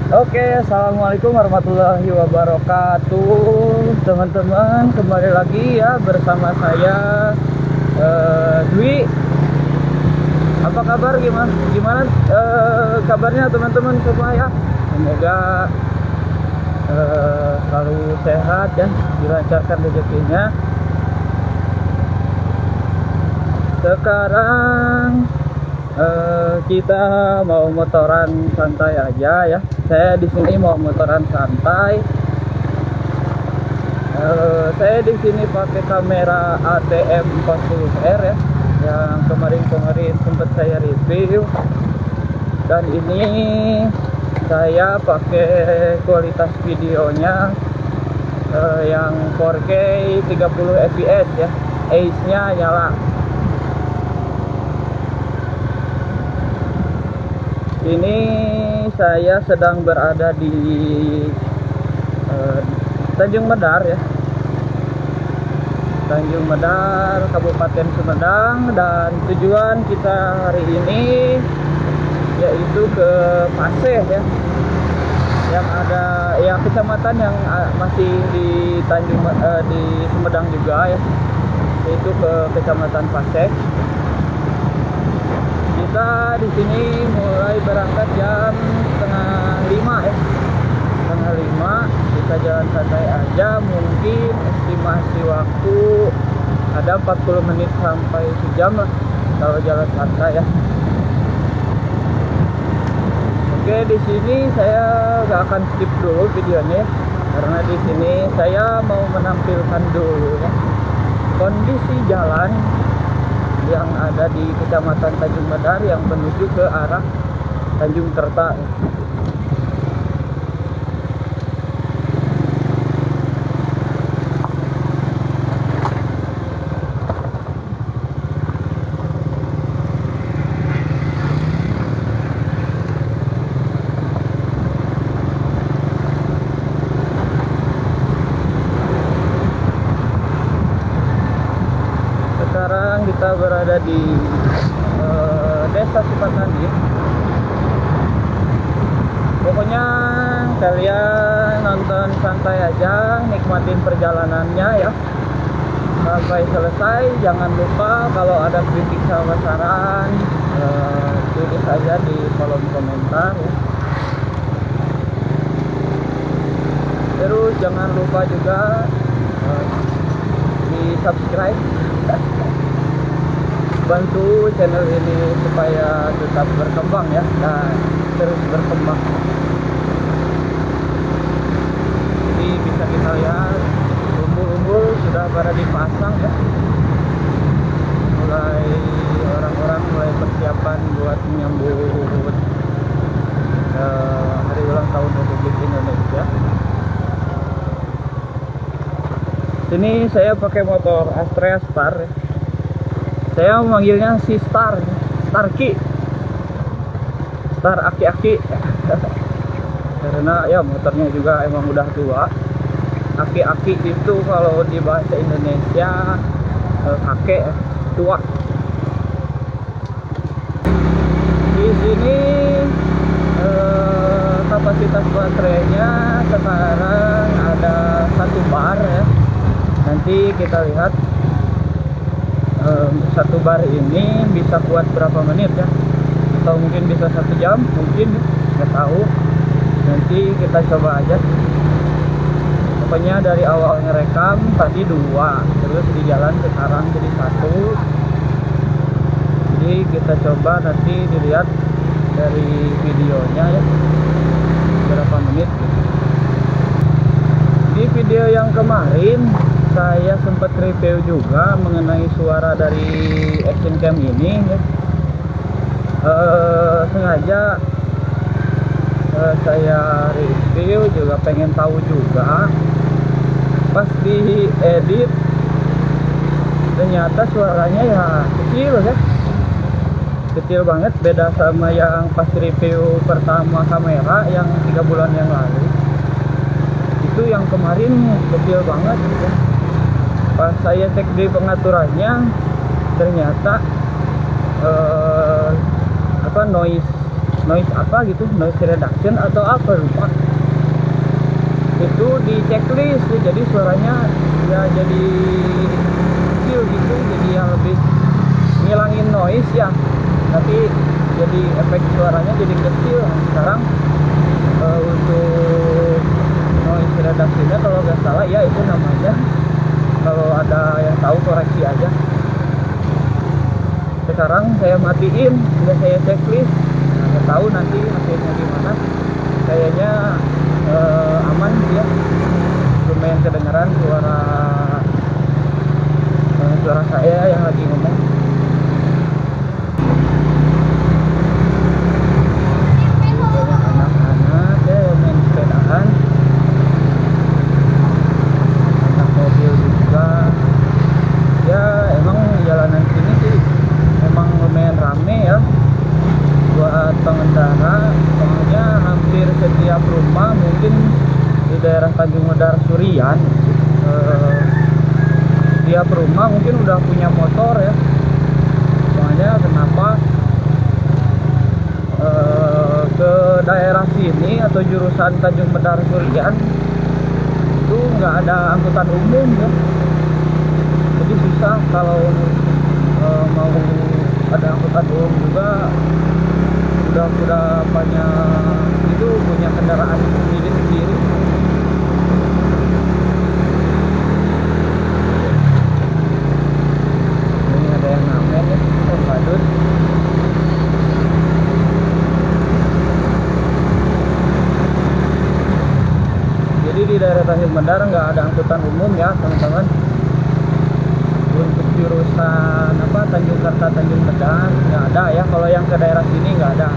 Oke, assalamualaikum warahmatullahi wabarakatuh, teman-teman. Kembali lagi ya bersama saya, Dwi. Apa kabar? Gimana kabarnya teman-teman semua ya? Semoga selalu sehat ya, dilancarkan rezekinya. Sekarang kita mau motoran santai aja ya. Saya di sini mau motoran santai. Saya di sini pakai kamera ATM 40R ya, yang kemarin sempat saya review. Dan ini saya pakai kualitas videonya yang 4K 30 fps ya. Ace-nya nyala. Ini saya sedang berada di Tanjung Medar ya, Tanjung Medar, Kabupaten Sumedang, dan tujuan kita hari ini yaitu ke Paseh ya, yang ada ya kecamatan yang masih di di Sumedang juga ya, yaitu ke Kecamatan Paseh. Kita di sini mulai berangkat jam setengah 5 ya, setengah 5. Kita jalan santai aja, mungkin estimasi waktu ada 40 menit sampai sejam lah kalau jalan santai ya. Oke, di sini saya gak akan skip dulu videonya ya, karena di sini saya mau menampilkan dulu ya kondisi jalan yang ada di Kecamatan Tanjung Medar yang menuju ke arah Tanjung Kerta. Sekarang kita berada di Desa Sukasandi. Pokoknya kalian nonton santai aja, nikmatin perjalanannya ya sampai selesai. Jangan lupa kalau ada kritik sama saran, tulis aja di kolom komentar ya. Terus jangan lupa juga di subscribe, bantu channel ini supaya tetap berkembang ya, dan terus berkembang. Jadi bisa kita lihat umbul-umbul sudah pada dipasang ya, orang-orang mulai persiapan buat menyambut hari ulang tahun Republik Indonesia. Sini saya pakai motor Astrea Star ya. Saya memanggilnya si Star, Starki, Star aki-aki. Karena ya motornya juga emang udah tua. Aki-aki itu kalau di bahasa Indonesia kakek, tua. Di sini kapasitas baterainya sekarang ada 1 bar ya. Nanti kita lihat satu bar ini bisa kuat berapa menit ya, atau mungkin bisa 1 jam, mungkin nggak tahu. Nanti kita coba aja. Pokoknya dari awal ngerekam tadi 2, terus di jalan sekarang jadi 1. Jadi kita coba nanti dilihat dari videonya ya berapa menit. Di video yang kemarin saya sempat review juga mengenai suara dari action cam ini ya. Sengaja saya review juga pengen tahu juga. Pas di edit ternyata suaranya ya kecil ya, kecil banget, beda sama yang pas review pertama kamera yang 3 bulan yang lalu. Itu yang kemarin kecil banget ya. Pas saya cek di pengaturannya ternyata noise noise apa gitu, noise reduction atau apa lupa. Itu di checklist ya, jadi suaranya ya jadi kecil gitu, jadi yang lebih ngilangin noise ya, tapi jadi efek suaranya jadi kecil. Sekarang untuk noise reduction-nya kalau nggak salah ya itu namanya, kalau ada yang tahu koreksi aja. Sekarang saya matiin, sudah saya checklist, nah, nggak tahu nanti hasilnya gimana. Kayaknya aman ya, lumayan kedengeran suara saya yang lagi ngomong. Banyak anak-anak ya main sepedaan, banyak mobil juga ya. Emang jalanan sini sih emang lumayan rame ya buat pengendara, soalnya hampir setiap rumah mungkin di daerah Tanjung Medar Surian, setiap rumah mungkin udah punya motor ya. Soalnya kenapa ke daerah sini atau jurusan Tanjung Medar Surian itu nggak ada angkutan umum ya, jadi susah kalau mau ada angkutan umum juga. Udah banyak itu punya kendaraan sendiri. Ini ada yang ngamen ya, badut. Jadi di daerah Tanjung Medar nggak ada angkutan umum ya teman-teman. Untuk jurusan apa Tanjung Karta Tanjung Medar nggak ada ya. Kalau yang ke daerah sini nggak ada.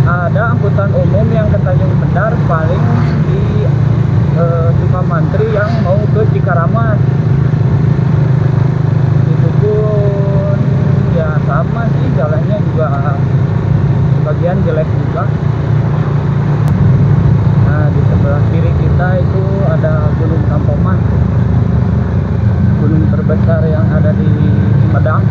Ada angkutan umum yang ke Tanjung Medar paling di Sukamantri yang mau ke Cikaramas. Itu pun ya sama sih, jalannya juga sebagian jelek juga. Nah di sebelah kiri kita itu ada Gunung Tampomas, gunung terbesar yang ada di Sumedang.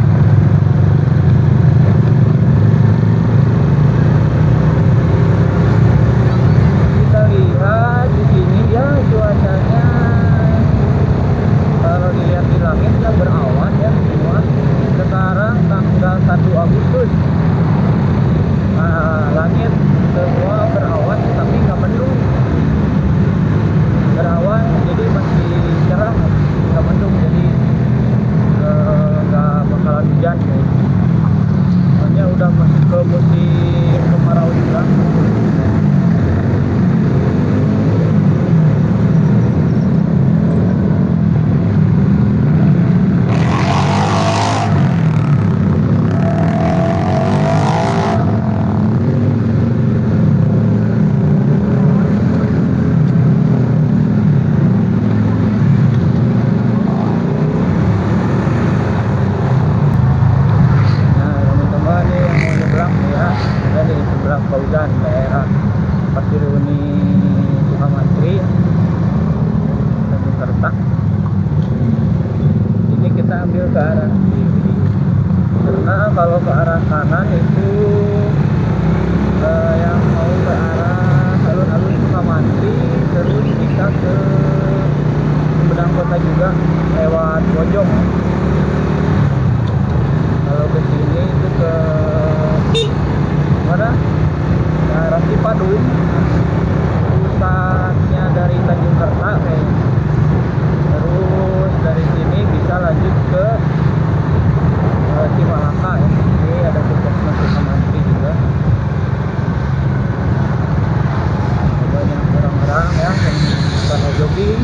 Kita lihat di sini ya cuacanya, kalau dilihat di langit kan berawan ya semua. Sekarang tanggal 1 Agustus, nah, langit semua berawan tapi nggak mendung, berawan jadi masih cerah, nggak mendung, jadi nggak bakalan hujan ya. Soalnya udah masuk ke musim kemarau juga. Paudan daerah Pasiruni Sukamantri Tanjung Karta. Ini kita ambil ke arah kiri, karena kalau ke arah kanan itu yang mau ke arah alun-alun Sukamantri, terus bisa ke Sumedang Kota juga lewat Bojong. Kalau ke sini itu ke mana? Daerah Cipadung, pusatnya dari Tanjung Karta kayaknya. Terus dari sini bisa lanjut ke Cimalaka ya. Ini ada puskesmas Sukamantri juga. Banyak orang-orang ya yang pada jogging.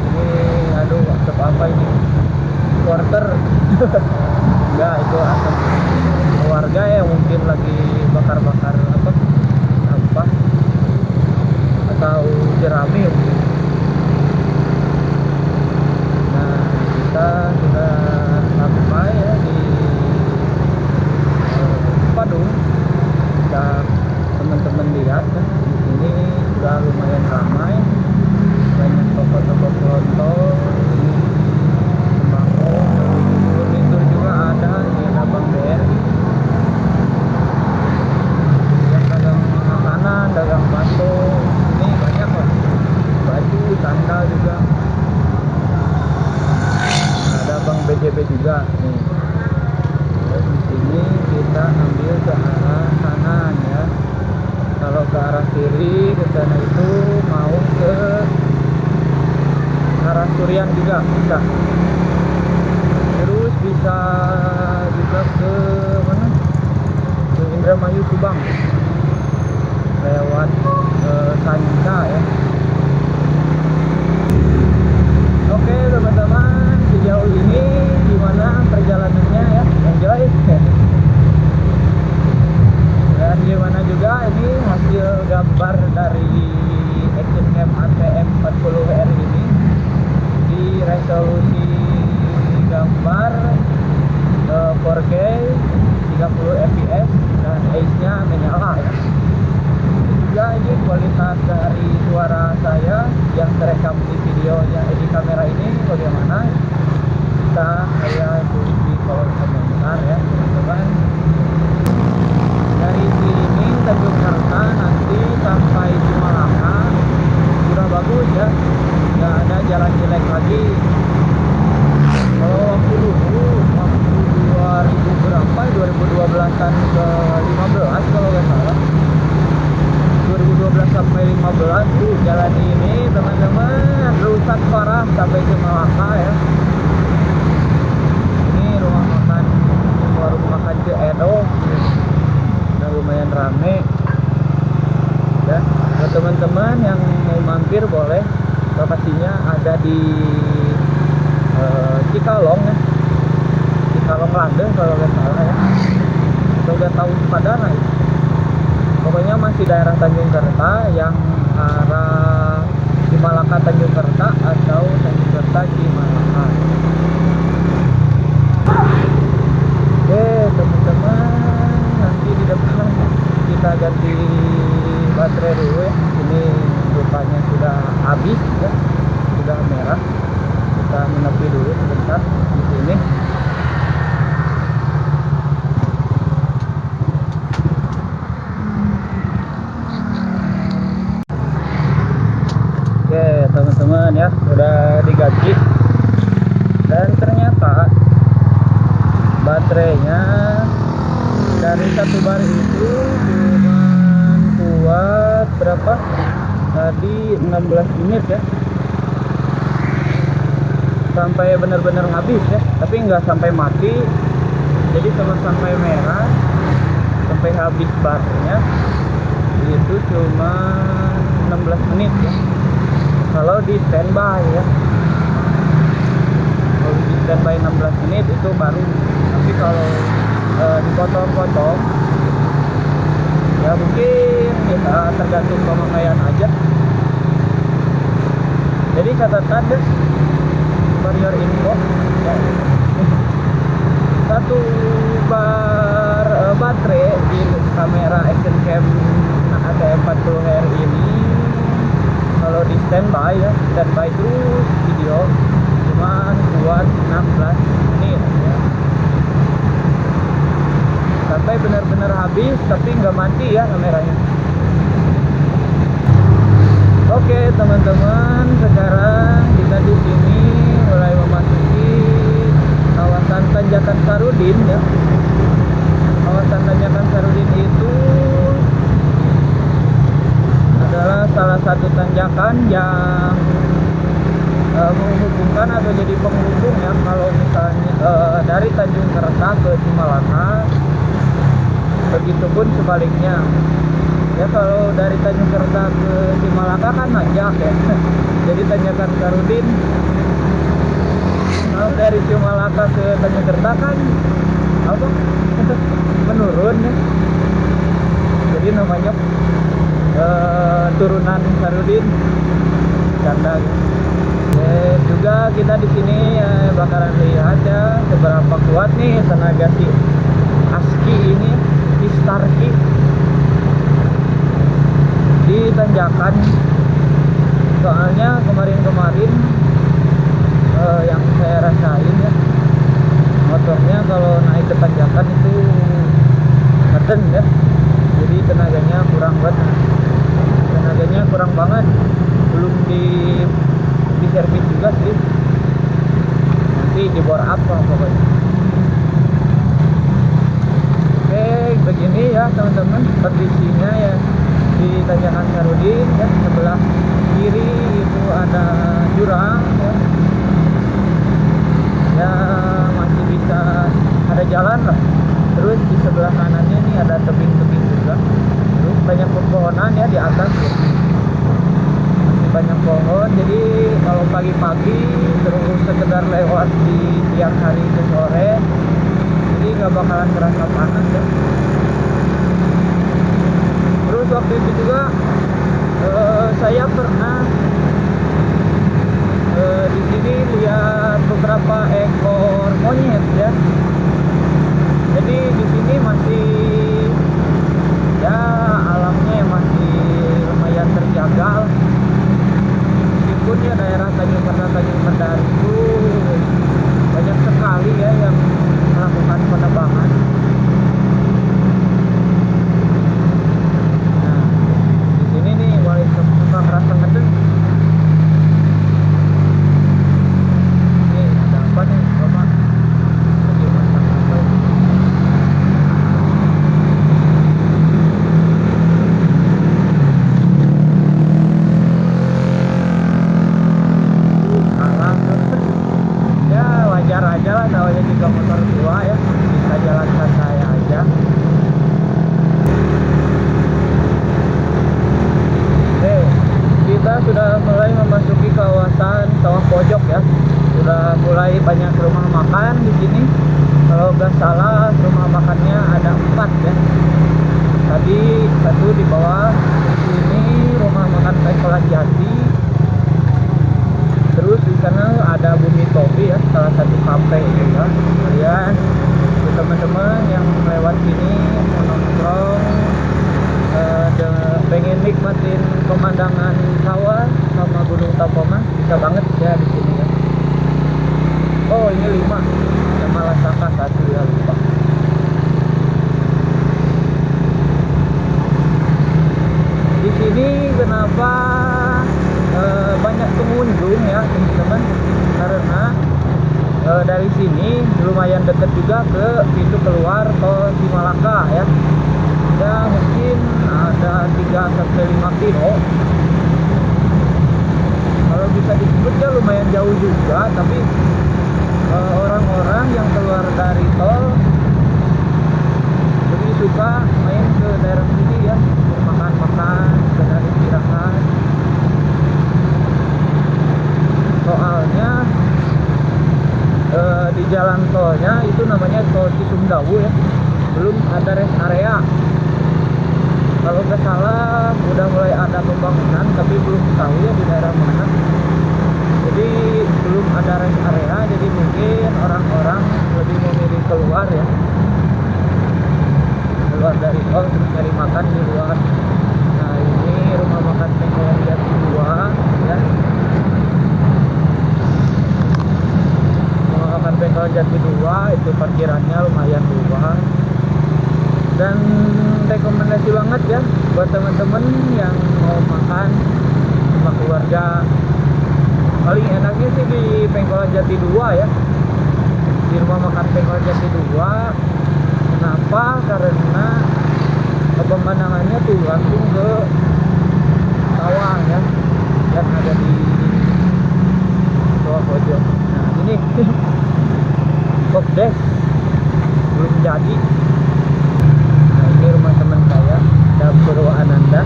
Ini aduh asap apa ini? Quarter. Enggak, itu asap warga yang mungkin lagi bakar-bakar apa sampah atau jerami mungkin. Nah kita sudah sampai ya di Padung. Kita teman-teman lihat kan di sini sudah lumayan ramai, banyak toko-toko kelontong, sembako, furnitur juga ada, ini ada Bang BRI. juga bisa. Terus bisa juga ke mana, ke Indramayu Subang lewat Sanca ya. Oke teman-teman, sejauh ini gimana perjalanannya ya, enjoy. Dan gimana juga ini hasil gambar dari Action Cam ATM 40R ini di resolusi gambar 4K 30 fps dan Ace-nya menyala ya. Juga ini kualitas dari suara saya yang terekam di videonya di kamera ini bagaimana, bisa saya tulis di kolom komentar ya teman-teman. Dari sini Tanjung Karta nanti sampai Cimalaka sudah bagus ya, nggak ada jalan jelek lagi. Kalau waktu dulu, waktu 2000 berapa, 2012an ke 15 kalau nggak salah, 2012 sampai 15 tuh jalan ini teman-teman rusak parah sampai Cimalaka ya. Ini rumah makan, warung makan Ceedo, udah lumayan rame ya. Buat teman-teman yang mau mampir boleh, lokasinya ada di Cikalong ya, Cikalong Lande kalau nggak salah ya, atau nggak tahu Padana ya. Pokoknya masih daerah Tanjung Karta yang arah Cimalaka Tanjung Karta atau Tanjung Karta Cimalaka. Oke teman-teman, nanti di depan kita ganti baterai dulu ya. Ini rupanya sudah habis ya, sudah merah. Kita menepi dulu sebentar di sini. Oke teman-teman ya, sudah diganti dan ternyata baterainya dari satu bar itu cuma kuat berapa tadi, 16 menit ya, sampai benar-benar habis ya, tapi nggak sampai mati. Jadi kalau sampai merah sampai habis barnya itu cuma 16 menit ya, kalau di standby ya. Kalau di standby 16 menit itu baru, tapi kalau dipotong-potong ya mungkin ya tergantung pemakaian aja. Jadi catatan deh for your info ya. Satu bar baterai di kamera Action Cam ATM 40R ini kalau di standby ya, standby terus video cuma buat 16 menit ya, sampai benar-benar habis tapi nggak mati ya kameranya. Oke teman-teman, sekarang kita di sini mulai memasuki kawasan Tanjakan Sarudin ya. Kawasan Tanjakan Sarudin itu adalah salah satu tanjakan yang menghubungkan atau jadi penghubung ya, kalau misalnya dari Tanjung Karta ke Cimalaka, begitupun sebaliknya ya. Kalau dari Tanjung Karta ke Cimalaka kan nanjak ya, jadi Tanjakan Sarudin. Kalau dari Cimalaka ke Tanjung Karta kan apa menurun ya, jadi namanya turunan Sarudin canda ya. Juga kita di sini bakalan lihat ya seberapa kuat nih tenaga si ASKI ini, si Starkey di tanjakan. Soalnya kemarin-kemarin yang saya rasain ya, motornya kalau naik ke tanjakan itu ngeden ya, jadi tenaganya kurang banget, belum di servis juga sih, nanti di bore up lah pokoknya. Oke begini ya teman-teman kondisinya ya di Tanjakan Sarudin ya. Sebelah kiri itu ada jurang ya, ya masih bisa ada jalan lah. Terus di sebelah kanannya ini ada tebing-tebing juga. Terus banyak pepohonan ya di atas ya. Masih banyak pohon, jadi kalau pagi-pagi terus sekedar lewat di siang hari ke sore, jadi nggak bakalan terasa panas ya. Terus waktu itu juga saya pernah di sini lihat beberapa ekor monyet ya. Jadi di sini masih ya alamnya yang masih lumayan terjaga lah. Meskipun ya daerah Tanjung Mendari itu banyak sekali ya yang melakukan penebangan. Nah, di sini nih mulai suka kerasa ngedeng. Nih, ada apa nih, Bapak? Lagi masak apa? Alah, ya wajar aja lah, namanya juga motor tua ya, bisa jalan santai aja. Oke, kita sudah mulai memasuki kawasan sawah pojok ya. Sudah mulai banyak rumah makan di sini. Kalau nggak salah rumah makannya ada 4 ya. Tadi satu di bawah, di sini rumah makan Pengkolan Jati. Terus di sana ada Bumi Kopi ya, salah satu kafe juga. Kemudian teman-teman yang lewat sini mau nongkrong, pengen nikmatin pemandangan sawah sama Gunung Tampomas, bisa banget ya di sini ya. Oh ini 5, ada Malasaka 1 ya, lupa. Di sini kenapa banyak pengunjung ya teman-teman, karena dari sini lumayan dekat juga ke pintu keluar tol Cimalaka ya. Ya mungkin ada 3-5 kilo. Kalau bisa disebut ya lumayan jauh juga, tapi orang-orang yang keluar dari tol lebih suka main ke daerah sini ya, makan-makan, sekedar istirahat. Soalnya di jalan tolnya itu namanya tol Cisumdawu ya, belum ada rest area. Kalau nggak salah udah mulai ada pembangunan, tapi belum tahu ya di daerah mana. Jadi belum ada rest area, jadi mungkin orang-orang lebih memilih keluar ya, keluar dari tol terus cari makan di luar. Nah ini rumah makan Pengkolan Jati 2 ya. Rumah makan Pengkolan Jati 2 itu parkirannya lumayan luas. Dan rekomendasi banget ya buat teman-teman yang mau makan sama keluarga. Paling enaknya sih di Pengkolan Jati 2 ya, di rumah makan Pengkolan Jati 2. Kenapa? Karena pemandangannya tuh langsung ke sawah ya, yang ada di sawah pojok. Nah ini Kopdes belum jadi. Ini rumah teman saya, Dapur Ananda.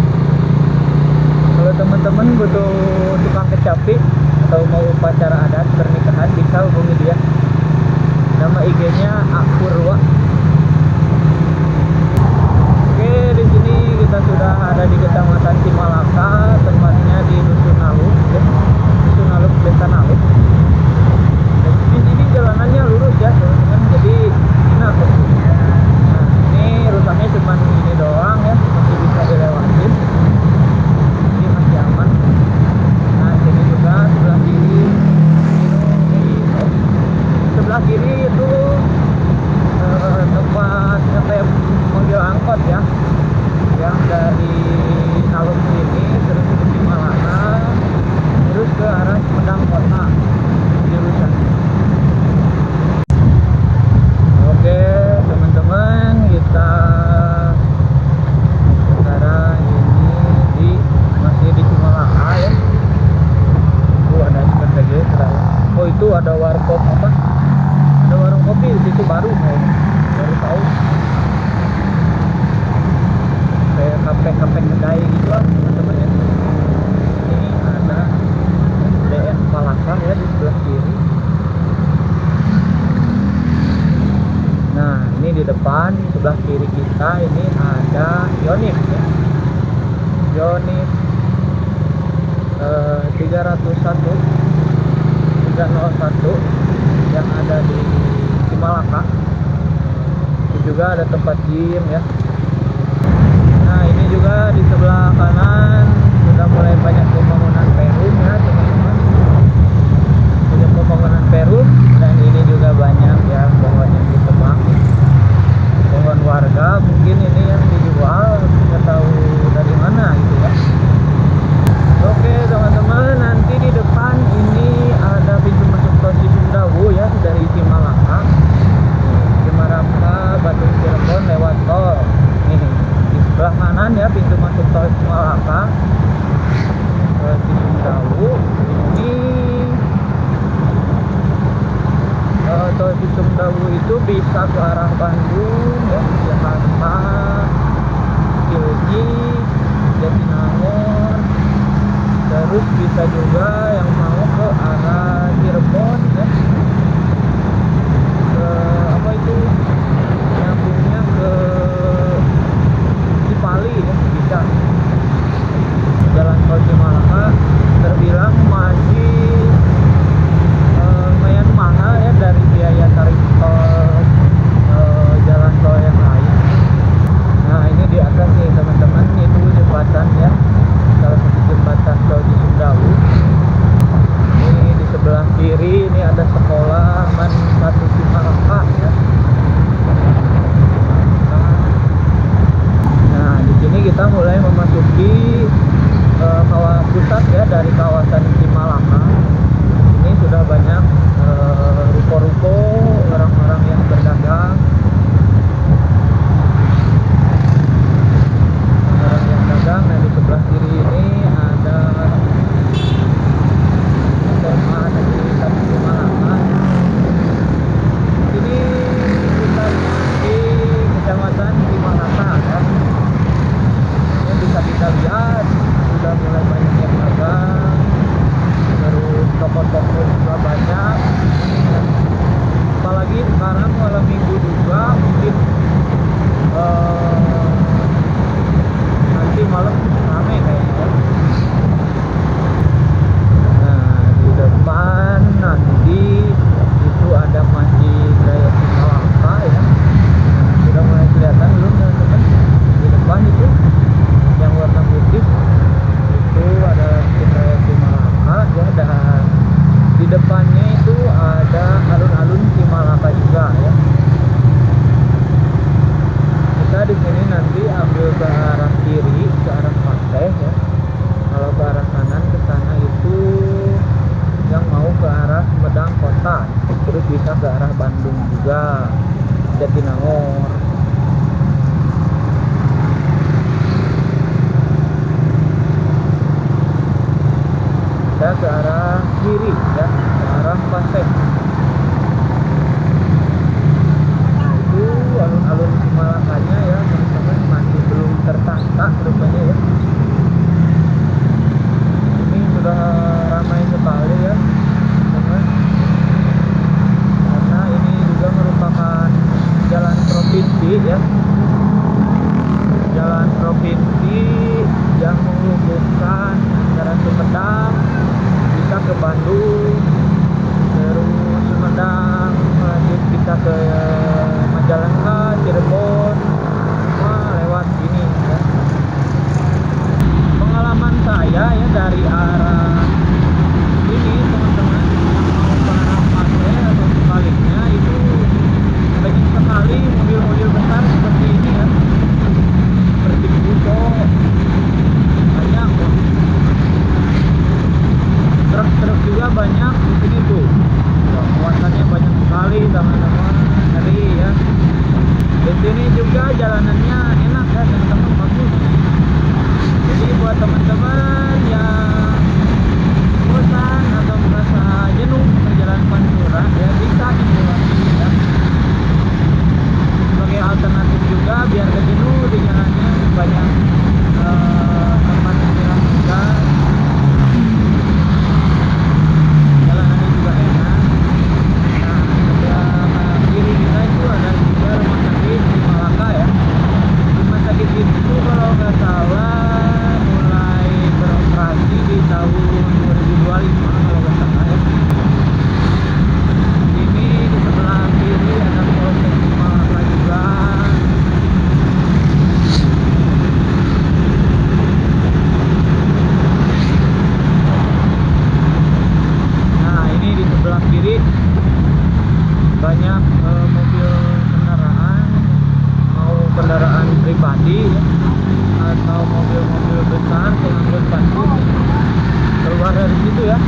Kalau teman-teman butuh tukang kecapi atau mau upacara adat pernikahan, bisa hubungi dia. Nama IG-nya Apurwa. Oke, di sini kita sudah ada di Kecamatan Cimalaka, tempatnya di Dusun Naluk, ya. Dusun Naluk, Desa Naluk. Dan di sini jalanannya lurus ya, teman-teman. Jadi enak. Rusaknya cuma ini doang ya, masih bisa dilewatin, jadi masih aman. Nah sini juga sebelah kiri, sebelah kiri itu tempat ngetem mobil angkot ya, yang dari Naluk sini terus ke Cimalaka, terus ke arah Sumedang Kota jurusan. Oke teman-teman, kita sekarang ini masih di Cimalaka ya. Ada SPTG. Oh itu ada warkop apa? kedai gitu lah teman-teman ya. Ini ada DN Palaka ya di sebelah kiri. Nah ini di depan sebelah kiri kita ini ada Yonif ya. Yonif 301 yang ada di Cimalaka. Itu juga ada tempat gym ya. Nah ini juga di sebelah kanan sudah mulai banyak pembangunan perum ya teman-teman. Sudah pembangunan perum dan ini juga banyak ya pohon yang ditebang. Pohon warga mungkin ini yang dijual, nggak tahu dari mana gitu ya. Oke teman-teman, nanti di depan ini ada pintu masuk tol Cisumdawu ya dari Cimalaka. Cimaraka, Batu Cirebon lewat tol. Nih di sebelah kanan ya pintu masuk tol Cimalaka ke Cisumdawu. Ini tol Cisumdawu itu bisa ke arah Bandung ya, Jakarta, Cileunyi, Jatinangor. Terus bisa juga yang mau ke arah Cirebon ya, ke apa itu nyambungnya ke Cipali ya, bisa. Jalan tol Cimalaka terbilang masih lumayan mahal ya dari biaya tarif tol jalan tol yang lain. Nah ini di atas nih teman-teman, itu jembatan ya, salah satu jembatan tol Cisumdawu. Ini di sebelah kiri ini ada sekolah Man 1 Cimalaka ya. Nah di sini kita mulai memasuki pusat ya dari kawasan Cimalaka. Ini sudah banyak ruko-ruko, orang-orang yang berdagang. Nah di sebelah kiri ini ada SMA Negeri 1 Cimalaka. Ini pusatnya di Kecamatan Cimalaka ya. Ini bisa kita lihat sudah mulai banyak yang dagang, terus toko-toko juga banyak. Apalagi sekarang malam minggu juga mungkin nanti malam rame kayaknya. Nah di depan nanti itu ada Masjid Raya Cimalaka ya. Sudah mulai kelihatan belum teman-teman? Di depan itu yang warna putih itu adalah Masjid Raya Cimalaka ya, dan di depannya itu ada alun-alun Cimalaka juga ya. Kita di sini nanti ambil ke arah kiri, ke arah pantai ya. Kalau ke arah kanan ke sana itu yang mau ke arah Sumedang kota, terus bisa ke arah Bandung juga, Jatinangor. Kita ke arah kiri ya, ke arah pantai. Alun-alun Cimalakanya ya teman-teman masih belum tertata rupanya ya. Ini sudah ramai sekali ya teman-teman, karena ini juga merupakan jalan provinsi ya, jalan provinsi yang menghubungkan antara Sumedang bisa ke Bandung, terus Sumedang lanjut bisa ke Majalengka, Cirebon, lewat sini ya. Pengalaman saya ya dari arah ini teman-teman mau ke arah pantai atau sebaliknya itu banyak sekali mobil-mobil besar seperti ini ya, seperti Buso, banyak kok. Truk-truk juga banyak di sini tuh. Muatannya banyak sekali teman-teman. Tadi ya. Di sini juga jalanannya enak ya teman-teman, bagus. Jadi buat teman-teman yang bosan atau merasa jenuh berjalan Pantura ya bisa dibuat ya. Sebagai alternatif juga biar gak jenuh di jalannya, banyak kendaraan pribadi ya, atau mobil-mobil besar pengangkut pasir keluar dari situ ya.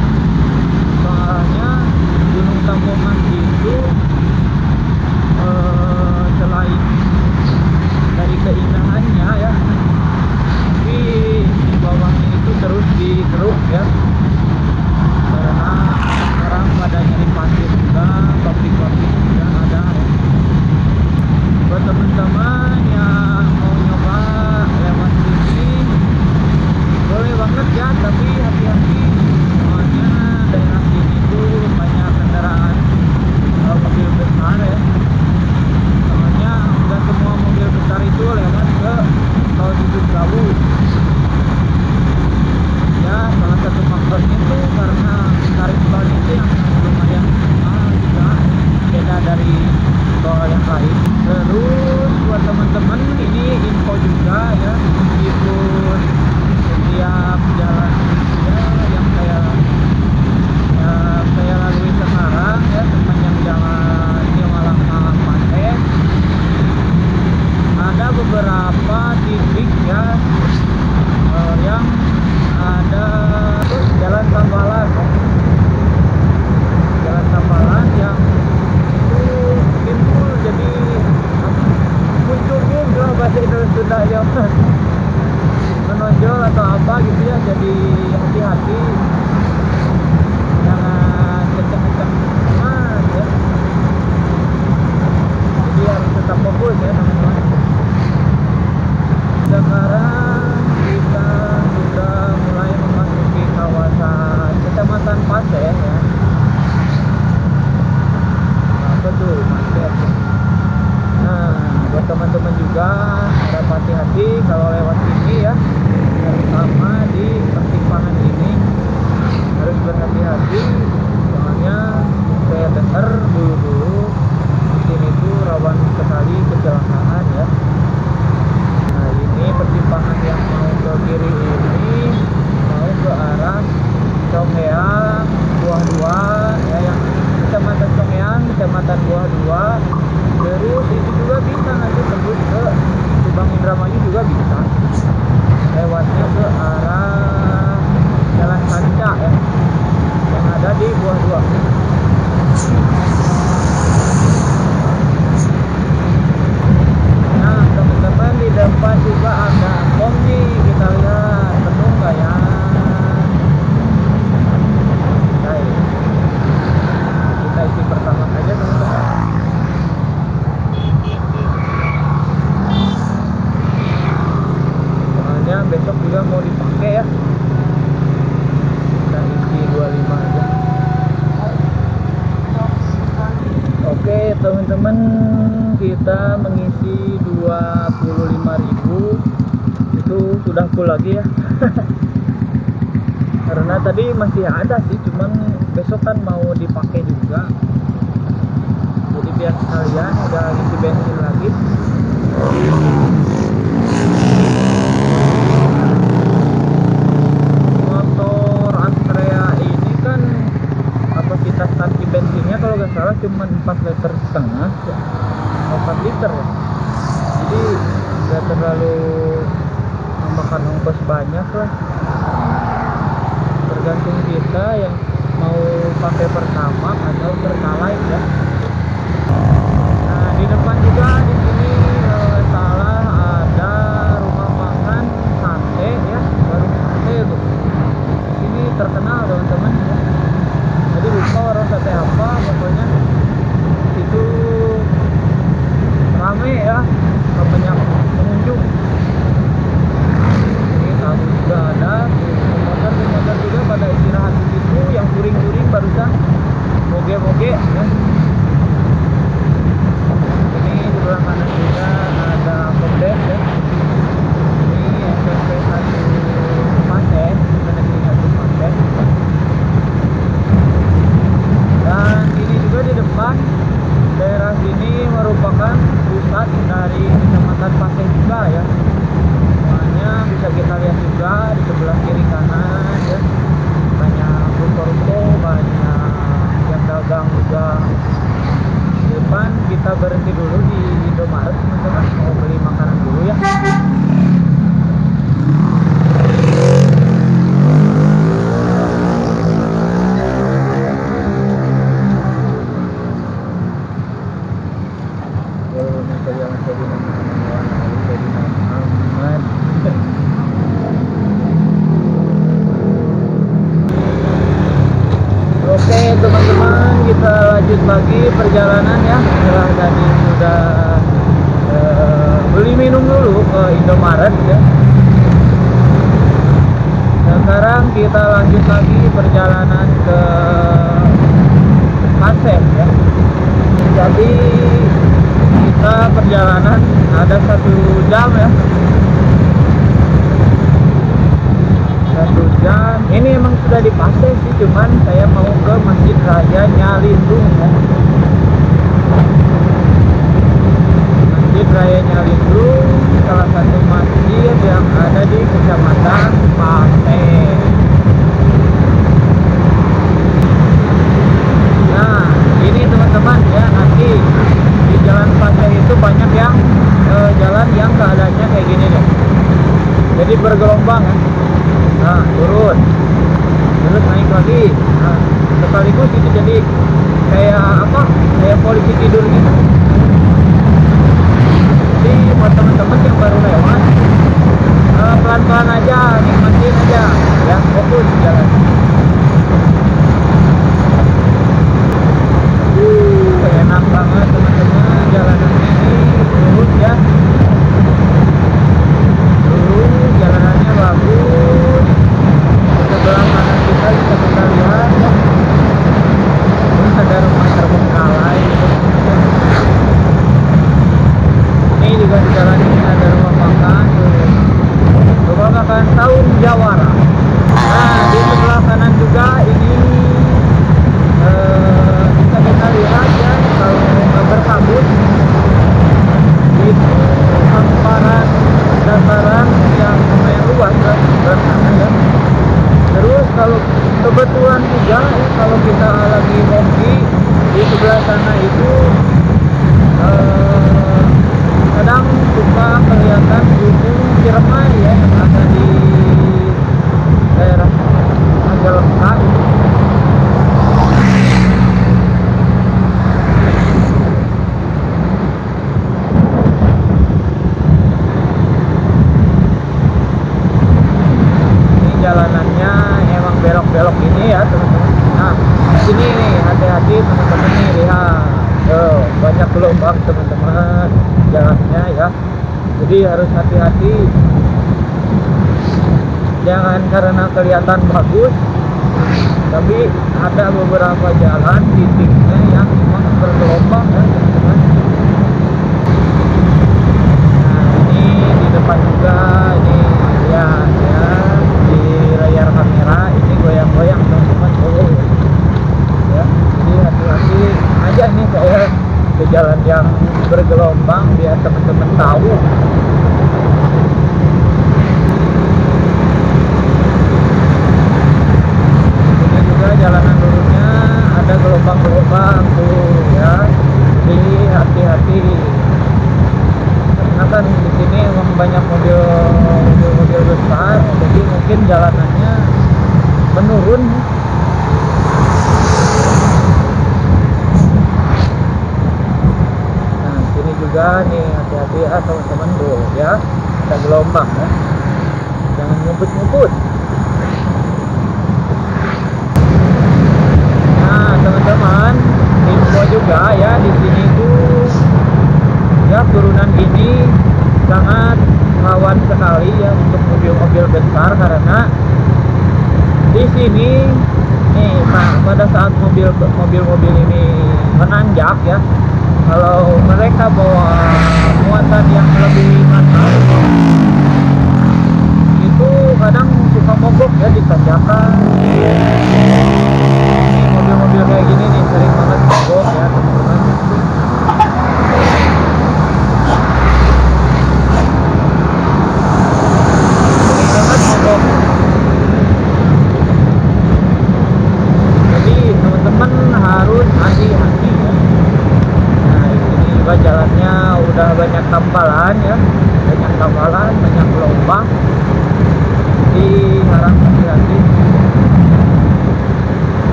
Soalnya Gunung Tampomas itu selain dari keindahannya ya, tapi di bawahnya itu terus dikeruk ya, karena orang pada nyari pasir juga, pabrik-pabrik juga ada ya. Buat teman-teman yang mau nyoba lewat sini boleh banget ya, tapi hati-hati soalnya daerah sini tuh banyak kendaraan mobil besar ya. Soalnya nggak semua mobil besar itu lewat ke tol Cicawu ya. Salah satu faktornya tuh karena tarif tolnya itu yang lumayan mahal juga, beda dari tol yang lain. Terus buat teman-teman ini info juga ya, meskipun setiap jalan ya yang saya lalui sekarang ya, sepanjang jalan Malang Pasir ada beberapa titik ya yang ada jalan tambalan yang itu timbul jadi muncul juga bahasa Indonesia ya, menonjol atau apa gitu ya. Jadi hati-hati, jangan kenceng-kenceng amat ya, jadi harus tetap fokus ya teman-teman. Sekarang kita sudah mulai memasuki kawasan Kecamatan Pasir ya. Apa tuh Pasir? Nah, buat teman-teman juga harap hati-hati kalau lewat sini ya, terutama di persimpangan ini harus berhati-hati. Soalnya saya dengar dulu di sini tuh rawan sekali kecelakaan ya. Nah, ini persimpangan yang mau ke kiri ini mau ke arah Congheang Buah 2 ya, yang Kecamatan Congheang, Kecamatan Buah 2. Terus itu juga bisa nanti tembus ke Subang Indramayu juga bisa, lewatnya ke arah Jalan Sanca ya, yang ada di Buah 2. Nah teman-teman, di depan juga ada pom nih, kita lihat penuh nggak ya. Baik, kita isi pertama aja teman-teman. Soalnya besok juga mau dipakai ya, kita isi 25 aja. Oke teman-teman, kita mengisi 25.000 itu sudah full lagi ya. Karena tadi masih ada sih, cuman besok kan mau dipakai juga, jadi biar sekalian udah isi bensin lagi. Motor Astrea ini kan kapasitas tangki bensinnya kalau nggak salah cuma 4,5 liter ya, 4 liter ya. Jadi nggak terlalu memakan ongkos banyak lah, tergantung kita yang mau pakai Pertamax atau Pertalite ya. Nah di depan juga di sini salah ada rumah makan sate ya, warung sate tuh. Di sini terkenal teman-teman ya. Jadi lupa warung sate apa, pokoknya itu rame ya, banyak pengunjung. Ini tahu juga ada motor juga pada istirahat di situ, yang touring barusan moge-moge ya. Ini di belakang perjalanan ya, setelah tadi sudah beli minum dulu ke Indomaret ya. Sekarang kita lanjut lagi perjalanan ke Paseh ya. Jadi kita perjalanan ada 1 jam ya, 1 jam. Ini emang sudah di Paseh sih, cuman saya mau ke Masjid Raya Nyalindung ya. Masjid Raya Nyalindung, salah satu masjid yang ada di Kecamatan Paseh. Nah, ini teman-teman ya, nanti di jalan Paseh itu banyak yang jalan yang keadaannya kayak gini deh. Jadi bergelombang ya. Nah, turun, terus naik lagi. Nah, sekaligus itu jadi kayak apa? Kayak polisi tidur gitu. Jadi buat teman-teman yang baru lewat, pelan-pelan aja, nikmatin aja ya, fokus jalan. Enak banget teman-teman, jalanannya ini lurus ya, lurus, jalanannya bagus. Sebelah kanan kita bisa lihat ya, terus ada rumah terbengkalai. Ini juga di jalan ini ada rumah makan Saung Jawara. Nah, di sebelah kanan juga ini bisa kita lihat ya, kalau nggak berkabut itu hamparan dataran yang lumayan luas kan sebelah sana ya. Terus kalau kebetulan juga ya, kalau kita lagi hobi di sebelah sana itu kadang suka kelihatan gunung Ciremai ya, yang ada di daerah Majalengka. Ini jalanannya emang belok-belok ini ya teman-teman. Nah, sini nih hati-hati teman-teman nih, lihat. Banyak gelombang teman-teman jalannya ya, jadi harus hati-hati, jangan karena kelihatan bagus tapi ada beberapa jalan titiknya yang memang bergelombang ya teman-teman. Nah, ini di depan juga ini lihat ya, di layar kamera ini goyang-goyang teman-teman. Ya, jadi hati-hati aja nih saya ke jalan yang bergelombang biar teman-teman tahu. Ini juga jalanan lurusnya ada gelombang-gelombang tuh ya, jadi hati-hati karena kan di sini emang banyak mobil-mobil besar, jadi mungkin jalanannya menurun. Juga nih hati-hati ya teman-teman tuh ya, ada gelombang ya, jangan ngebut-ngebut. Nah teman-teman, info juga ya, di sini tuh ya turunan ini sangat rawan sekali ya untuk mobil-mobil besar, karena di sini nih pada saat mobil-mobil ini menanjak ya, kalau mereka bawa muatan yang lebih besar itu kadang suka mogok ya di tanjakan. Mobil-mobil kayak gini nih sering banget mogok ya teman-teman. Sering banget mogok. Jadi teman-teman harus hati-hati ya. Jalannya udah banyak tambalan ya, banyak tambalan, banyak gelombang, jadi harap hati-hati.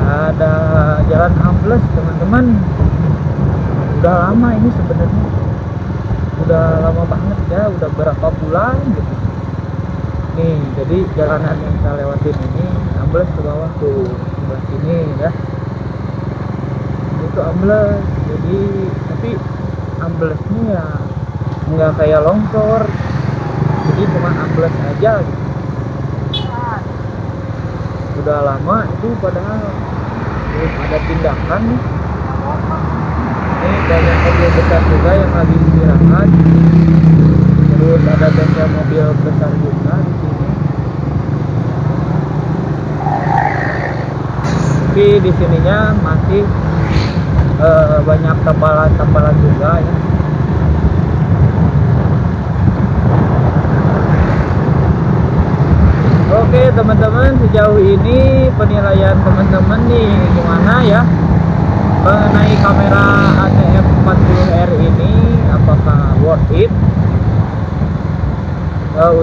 Ada jalan ambles teman-teman, udah lama ini sebenarnya, udah lama banget ya, udah berapa bulan gitu nih. Jadi jalanan yang saya lewatin ini ambles ke bawah tuh sebelah sini ya. itu ambles. Jadi tapi amblesnya ya nggak kayak longsor, jadi cuma ambles aja gitu. Udah lama itu padahal belum ada tindakan nih. Ini banyak mobil besar juga yang lagi istirahat, terus ada bengkel mobil besar juga di sini. Tapi di sininya masih banyak tambalan juga ya. Oke teman-teman, sejauh ini penilaian teman-teman nih gimana ya mengenai kamera ATF 40R ini, apakah worth it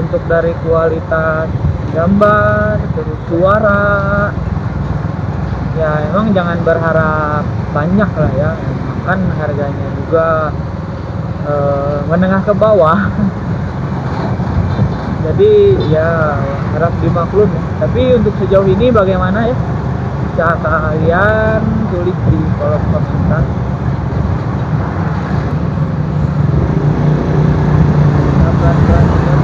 untuk dari kualitas gambar terus suara ya. Emang jangan berharap banyak lah ya, kan harganya juga menengah ke bawah. Jadi ya harap dimaklum ya. Tapi untuk sejauh ini bagaimana ya, bisa kalian tulis di kolom komentar. Pelan-pelan ya.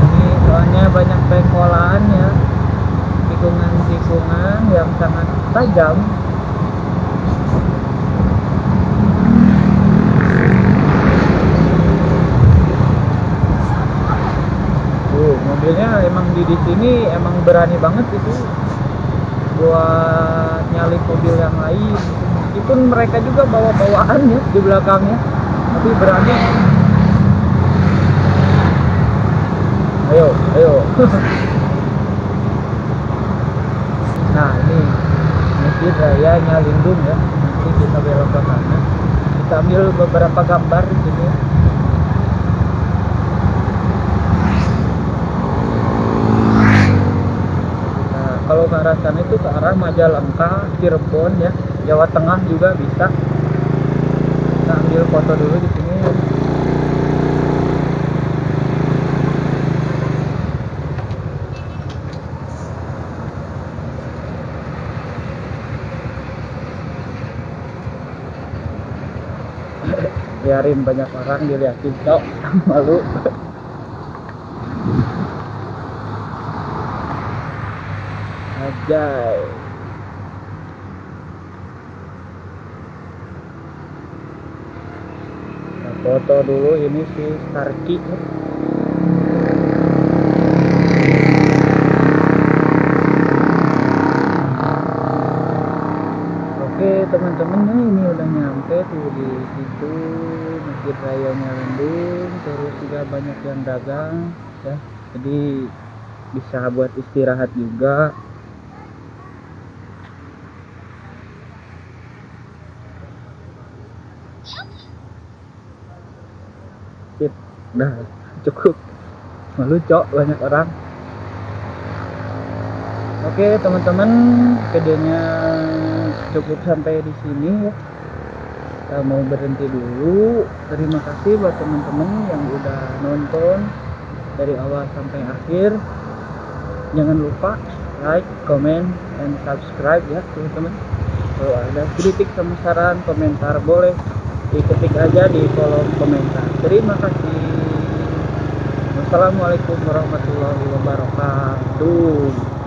Ini soalnya banyak pengkolaan ya, tikungan-tikungan yang sangat tajam. Mobilnya emang di sini emang berani banget itu buat nyalip mobil yang lain. Meskipun mereka juga bawa-bawaan ya di belakangnya, tapi berani. Ayo. Nah ini Masjid Raya Nyalindung ya. Nanti kita belok ke sana. Kita ambil beberapa gambar di sini. Kalau ke arah sana itu ke arah Majalengka, Cirebon ya, Jawa Tengah juga bisa. Kita ambil foto dulu di sini. Biarin banyak orang dilihatin, cok. Malu. Ajay. Nah, foto dulu ini si Starkey. Oke teman-teman, ini udah nyampe tuh di situ Masjid Raya Nyalindung. Terus juga banyak yang dagang ya, jadi bisa buat istirahat juga. Sip, udah cukup. Malu cok, banyak orang. Oke teman-teman, videonya cukup sampai di sini ya. Kita mau berhenti dulu. Terima kasih buat teman-teman yang udah nonton dari awal sampai akhir. Jangan lupa like, comment, and subscribe ya teman-teman. Kalau ada kritik sama saran, komentar boleh diketik aja di kolom komentar. Terima kasih. Wassalamualaikum warahmatullahi wabarakatuh.